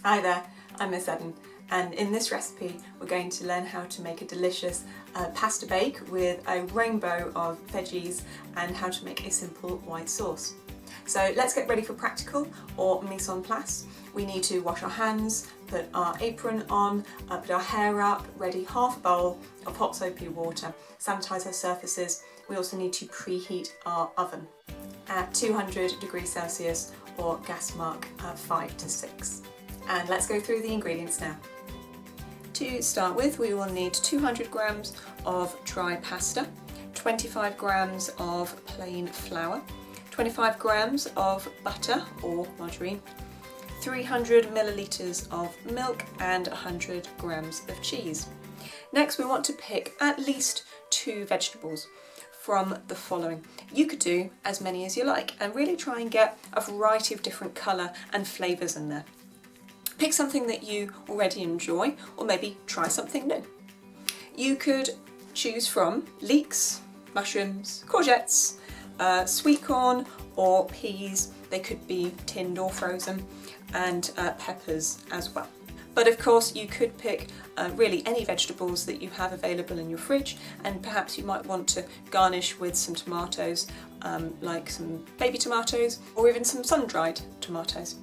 Hi there, I'm Miss Eden, and in this recipe we're going to learn how to make a delicious pasta bake with a rainbow of veggies and how to make a simple white sauce. So let's get ready for practical or mise en place. We need to wash our hands, put our apron on, put our hair up, ready half a bowl of hot soapy water, sanitize our surfaces. We also need to preheat our oven at 200 degrees Celsius or gas mark 5 to 6. And let's go through the ingredients now. To start with, we will need 200 grams of dry pasta, 25 grams of plain flour, 25 grams of butter or margarine, 300 millilitres of milk and 100 grams of cheese. Next, we want to pick at least 2 vegetables from the following. You could do as many as you like and really try and get a variety of different colour and flavours in there. Pick something that you already enjoy, or maybe try something new. You could choose from leeks, mushrooms, courgettes, sweet corn or peas. They could be tinned or frozen, and peppers as well. But of course you could pick really any vegetables that you have available in your fridge, and perhaps you might want to garnish with some tomatoes, like some baby tomatoes or even some sun-dried tomatoes.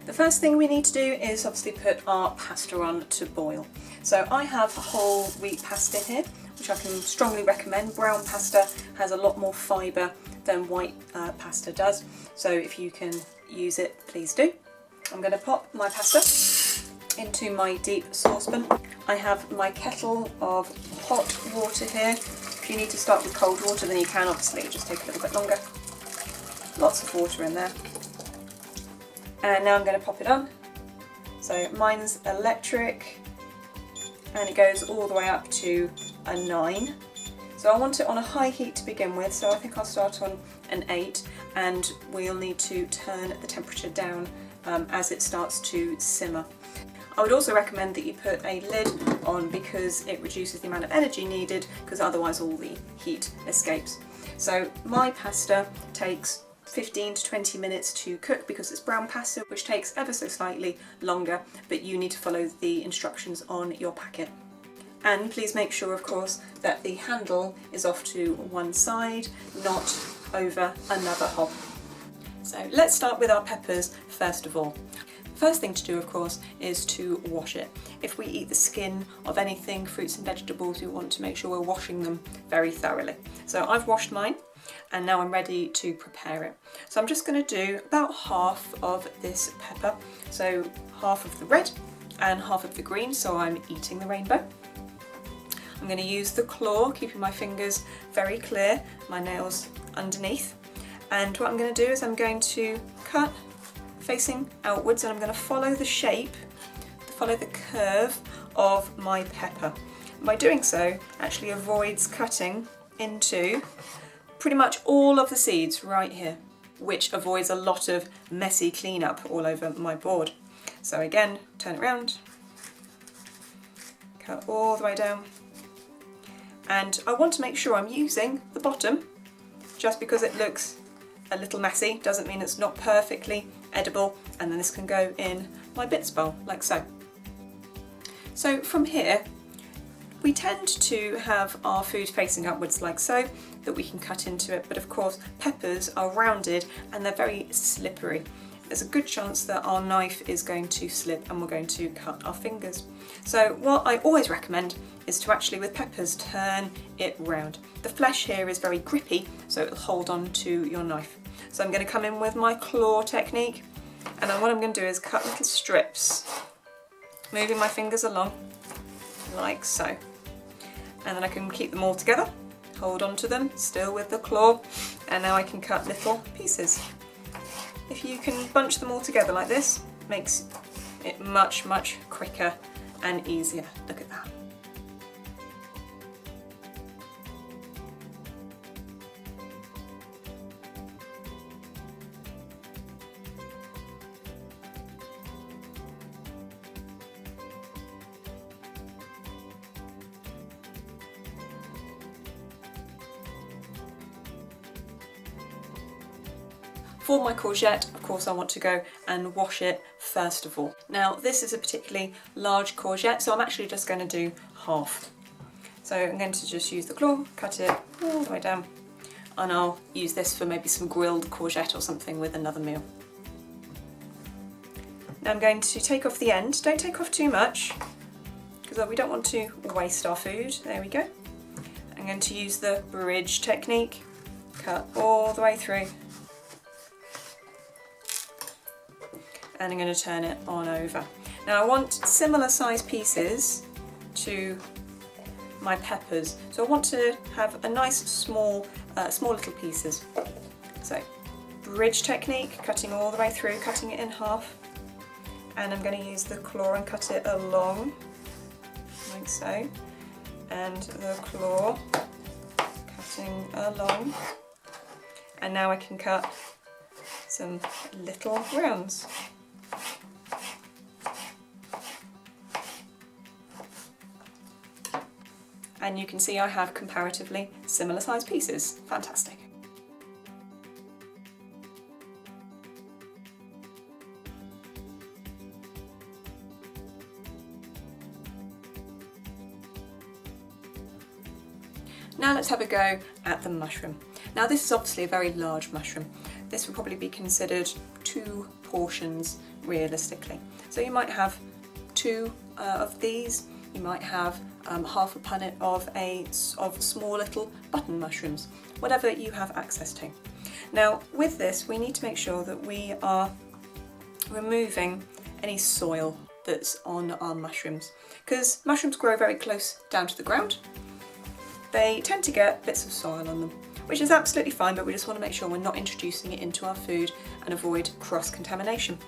The first thing we need to do is obviously put our pasta on to boil. So I have whole wheat pasta here, which I can strongly recommend. Brown pasta has a lot more fibre than white pasta does, so if you can use it, please do. I'm going to pop my pasta into my deep saucepan. I have my kettle of hot water here. If you need to start with cold water, then you can, obviously, just take a little bit longer. Lots of water in there. And now I'm going to pop it on. So mine's electric and it goes all the way up to a 9. So I want it on a high heat to begin with, so I think I'll start on an 8, and we'll need to turn the temperature down as it starts to simmer. I would also recommend that you put a lid on because it reduces the amount of energy needed, because otherwise all the heat escapes. So my pasta takes 15 to 20 minutes to cook because it's brown pasta, which takes ever so slightly longer, but you need to follow the instructions on your packet. And please make sure, of course, that the handle is off to one side, not over another hob. So let's start with our peppers first of all. First thing to do, of course, is to wash it. If we eat the skin of anything, fruits and vegetables, we want to make sure we're washing them very thoroughly. So I've washed mine, and now I'm ready to prepare it. So I'm just going to do about half of this pepper, so half of the red and half of the green, so I'm eating the rainbow. I'm going to use the claw, keeping my fingers very clear, my nails underneath, and what I'm going to do is I'm going to cut facing outwards, and I'm going to follow the shape, follow the curve of my pepper. And by doing so, actually avoids cutting into pretty much all of the seeds right here, which avoids a lot of messy cleanup all over my board. So again, turn it around, cut all the way down, and I want to make sure I'm using the bottom. Just because it looks a little messy doesn't mean it's not perfectly edible, and then this can go in my bits bowl like so. So from here, we tend to have our food facing upwards like so, that we can cut into it, but of course peppers are rounded and they're very slippery. There's a good chance that our knife is going to slip and we're going to cut our fingers. So what I always recommend is to actually, with peppers, turn it round. The flesh here is very grippy, so it'll hold on to your knife. So I'm going to come in with my claw technique, and then what I'm going to do is cut little strips, moving my fingers along like so. And then I can keep them all together, hold on to them, still with the claw, and now I can cut little pieces. If you can bunch them all together like this, it makes it much, much quicker and easier. Look at that. For my courgette, of course, I want to go and wash it first of all. Now, this is a particularly large courgette, so I'm actually just going to do half. So I'm going to just use the claw, cut it all the way down, and I'll use this for maybe some grilled courgette or something with another meal. Now I'm going to take off the end. Don't take off too much, because we don't want to waste our food. There we go. I'm going to use the bridge technique, cut all the way through. And I'm going to turn it on over. Now I want similar size pieces to my peppers, so I want to have a nice small little pieces. So bridge technique, cutting all the way through, cutting it in half, and I'm going to use the claw and cut it along, like so, and the claw, cutting along, and now I can cut some little rounds. And you can see I have comparatively similar sized pieces. Fantastic. Now let's have a go at the mushroom. Now this is obviously a very large mushroom. This would probably be considered 2 portions realistically. So you might have 2 of these. You might have half a punnet of small little button mushrooms, whatever you have access to. Now with this we need to make sure that we are removing any soil that's on our mushrooms, because mushrooms grow very close down to the ground. They tend to get bits of soil on them, which is absolutely fine, but we just want to make sure we're not introducing it into our food and avoid cross-contamination.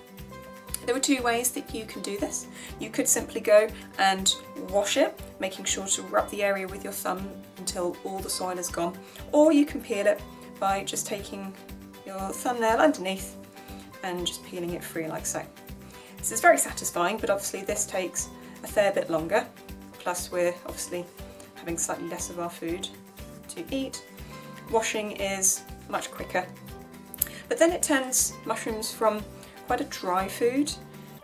There are 2 ways that you can do this. You could simply go and wash it, making sure to rub the area with your thumb until all the soil is gone, or you can peel it by just taking your thumbnail underneath and just peeling it free like so. This is very satisfying, but obviously this takes a fair bit longer, plus we're obviously having slightly less of our food to eat. Washing is much quicker, but then it turns mushrooms from quite a dry food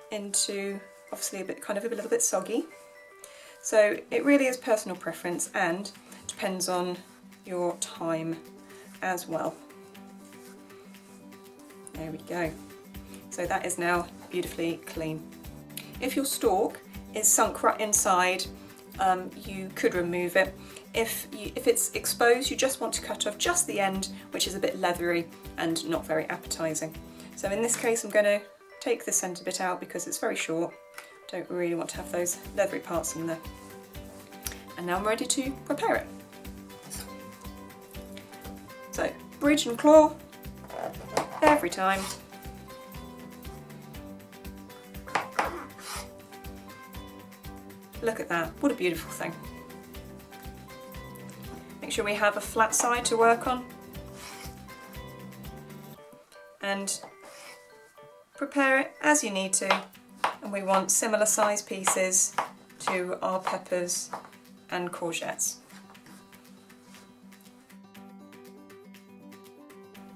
into obviously a little bit soggy. So it really is personal preference and depends on your time as well. There we go. So that is now beautifully clean. If your stalk is sunk right inside, you could remove it. If it's exposed, you just want to cut off just the end, which is a bit leathery and not very appetising. So in this case I'm going to take the centre bit out because it's very short. Don't really want to have those leathery parts in there. And now I'm ready to prepare it. So bridge and claw every time. Look at that, what a beautiful thing. Make sure we have a flat side to work on. And prepare it as you need to, and we want similar size pieces to our peppers and courgettes.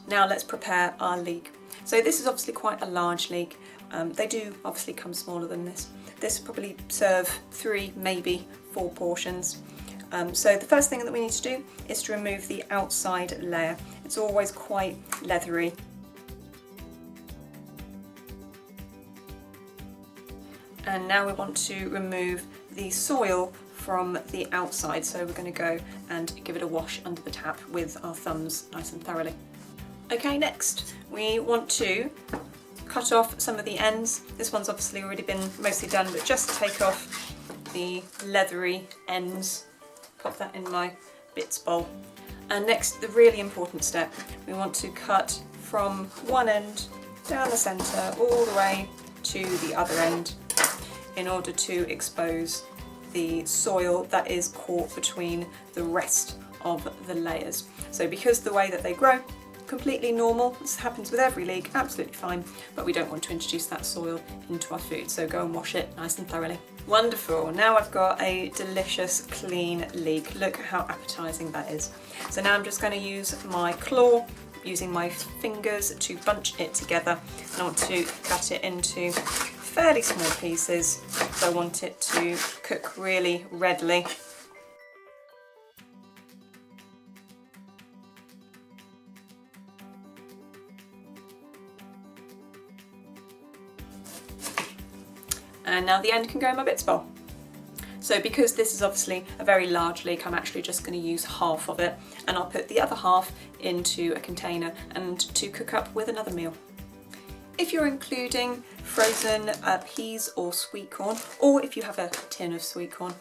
Now let's prepare our leek. So this is obviously quite a large leek. They do obviously come smaller than this. This will probably serve 3, maybe 4 portions. So the first thing that we need to do is to remove the outside layer. It's always quite leathery. And now we want to remove the soil from the outside, so we're going to go and give it a wash under the tap with our thumbs nice and thoroughly. Okay, next we want to cut off some of the ends. This one's obviously already been mostly done, but just take off the leathery ends. Pop that in my bits bowl. And next, the really important step, we want to cut from one end down the centre all the way to the other end in order to expose the soil that is caught between the rest of the layers. So because the way that they grow, completely normal, this happens with every leek, absolutely fine, but we don't want to introduce that soil into our food, so go and wash it nice and thoroughly. Wonderful, now I've got a delicious clean leek. Look how appetising that is. So now I'm just going to use my claw using my fingers to bunch it together, and I want to cut it into fairly small pieces, so I want it to cook really readily. And now the end can go in my bits bowl. So because this is obviously a very large leek, I'm actually just going to use half of it, and I'll put the other half into a container and to cook up with another meal. If you're including frozen peas or sweet corn, or if you have a tin of sweet corn,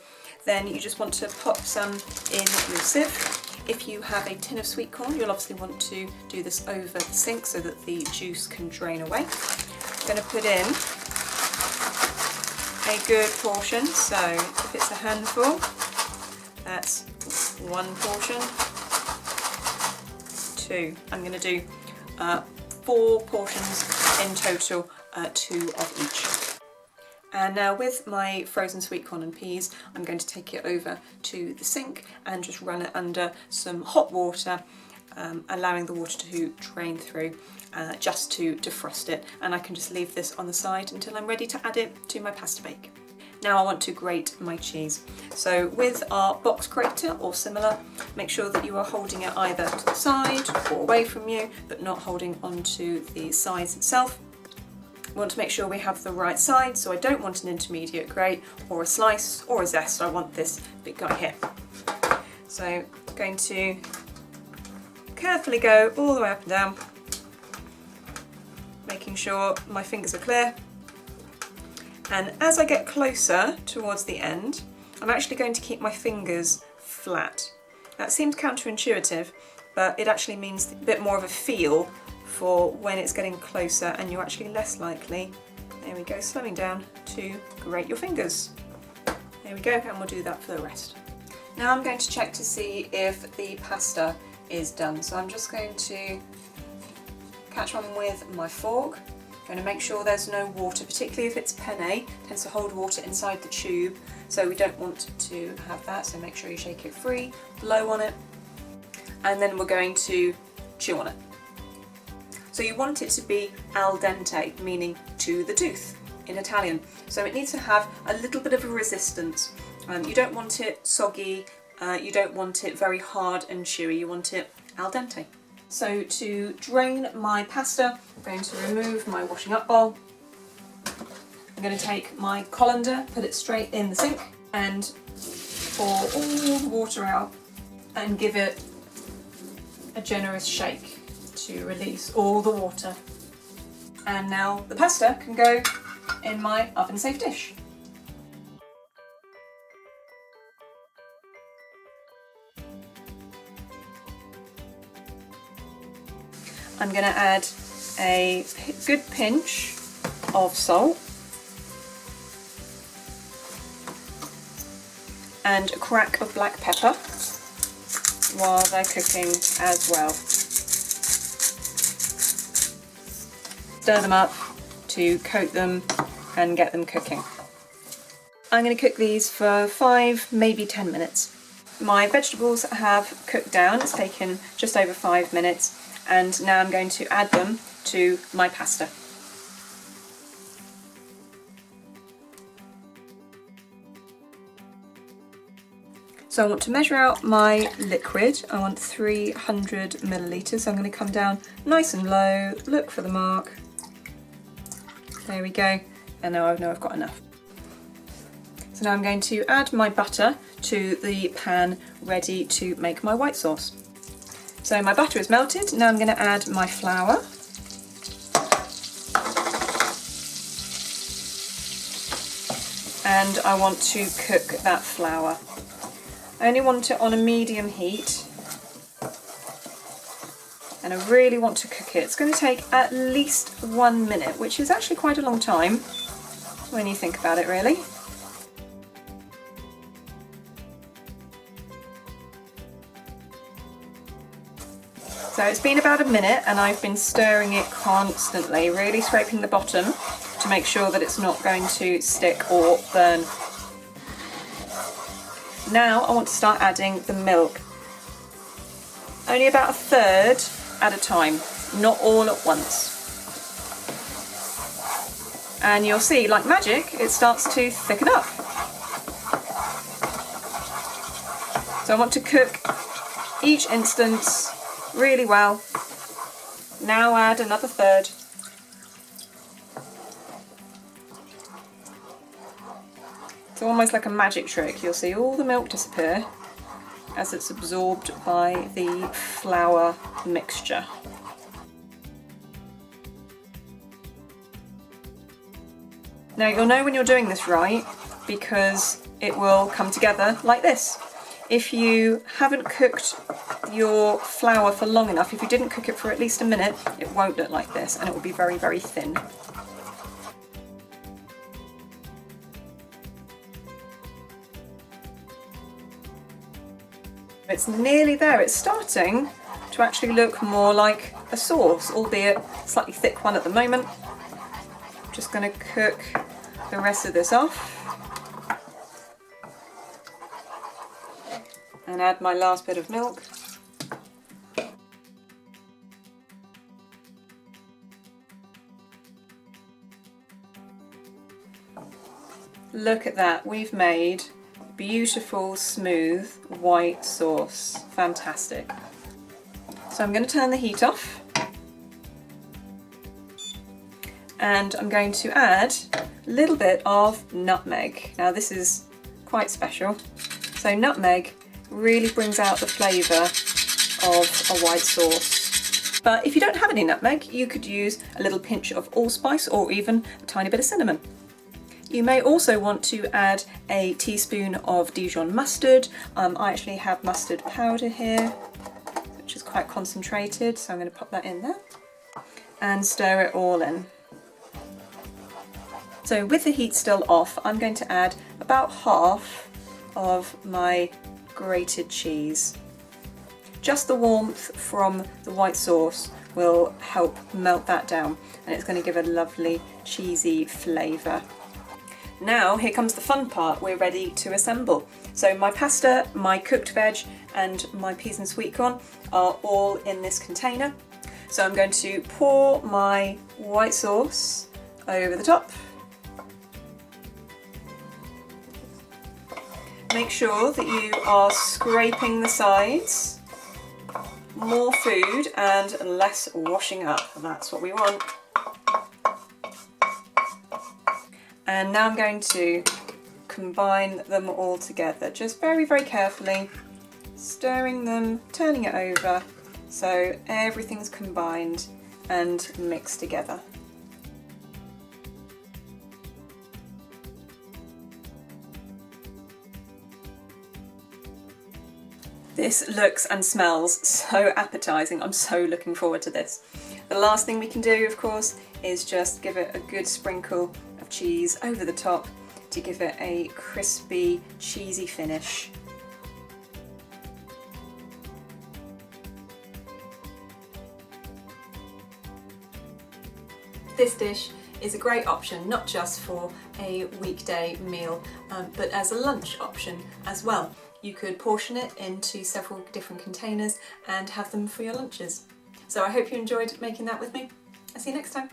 then you just want to pop some in your sieve. If you have a tin of sweet corn, you'll obviously want to do this over the sink so that the juice can drain away. I'm going to put in a good portion, so if it's a handful, that's 1 portion, 2. I'm going to do 4 portions in total, 2 of each. And now with my frozen sweet corn and peas, I'm going to take it over to the sink and just run it under some hot water, allowing the water to drain through, just to defrost it, and I can just leave this on the side until I'm ready to add it to my pasta bake. Now I want to grate my cheese. So with our box grater or similar, make sure that you are holding it either to the side or away from you, but not holding onto the sides itself. We want to make sure we have the right size, so I don't want an intermediate grate or a slice or a zest, I want this big guy here. So I'm going to carefully go all the way up and down, making sure my fingers are clear. And as I get closer towards the end, I'm actually going to keep my fingers flat. That seems counterintuitive, but it actually means a bit more of a feel for when it's getting closer, and you're actually less likely, there we go, slowing down, to grate your fingers. There we go, and we'll do that for the rest. Now I'm going to check to see if the pasta is done. So I'm just going to catch one with my fork. I'm going to make sure there's no water, particularly if it's penne, it tends to hold water inside the tube, so we don't want to have that, so make sure you shake it free, blow on it, and then we're going to chew on it. So you want it to be al dente, meaning to the tooth in Italian. So it needs to have a little bit of a resistance. You don't want it soggy, you don't want it very hard and chewy, you want it al dente. So to drain my pasta, I'm going to remove my washing up bowl. I'm going to take my colander, put it straight in the sink, and pour all the water out and give it a generous shake to release all the water. And now the pasta can go in my oven safe dish. I'm going to add a good pinch of salt and a crack of black pepper while they're cooking as well. Stir them up to coat them and get them cooking. I'm going to cook these for 5, maybe 10 minutes. My vegetables have cooked down, it's taken just over 5 minutes. And now I'm going to add them to my pasta. So I want to measure out my liquid. I want 300 millilitres. So I'm going to come down nice and low, look for the mark. There we go. And now I know I've got enough. So now I'm going to add my butter to the pan ready to make my white sauce. So my butter is melted, now I'm going to add my flour. And I want to cook that flour. I only want it on a medium heat. And I really want to cook it. It's going to take at least 1 minute, which is actually quite a long time when you think about it, really. So it's been about a minute and I've been stirring it constantly, really scraping the bottom to make sure that it's not going to stick or burn. Now I want to start adding the milk. Only about 1/3 at a time, not all at once. And you'll see, like magic, it starts to thicken up. So I want to cook each instance really well. Now add another third. It's almost like a magic trick. You'll see all the milk disappear as it's absorbed by the flour mixture. Now you'll know when you're doing this right because it will come together like this. If you haven't cooked your flour for long enough, if you didn't cook it for at least a minute, it won't look like this and it will be very, very thin. It's nearly there. It's starting to actually look more like a sauce, albeit slightly thick one at the moment. Just going to cook the rest of this off and add my last bit of milk. Look at that, we've made beautiful, smooth, white sauce. Fantastic. So I'm going to turn the heat off and I'm going to add a little bit of nutmeg. Now this is quite special. So nutmeg really brings out the flavour of a white sauce. But if you don't have any nutmeg, you could use a little pinch of allspice or even a tiny bit of cinnamon. You may also want to add a teaspoon of Dijon mustard. I actually have mustard powder here, which is quite concentrated, so I'm going to pop that in there and stir it all in. So with the heat still off, I'm going to add about half of my grated cheese. Just the warmth from the white sauce will help melt that down and it's going to give a lovely cheesy flavour. Now here comes the fun part, we're ready to assemble. So my pasta, my cooked veg and my peas and sweet corn are all in this container. So I'm going to pour my white sauce over the top. Make sure that you are scraping the sides. More food and less washing up, that's what we want. And now I'm going to combine them all together, just very, very carefully, stirring them, turning it over, so everything's combined and mixed together. This looks and smells so appetizing. I'm so looking forward to this. The last thing we can do, of course, is just give it a good sprinkle of cheese over the top to give it a crispy, cheesy finish. This dish is a great option, not just for a weekday meal, but as a lunch option as well. You could portion it into several different containers and have them for your lunches. So I hope you enjoyed making that with me. I'll see you next time.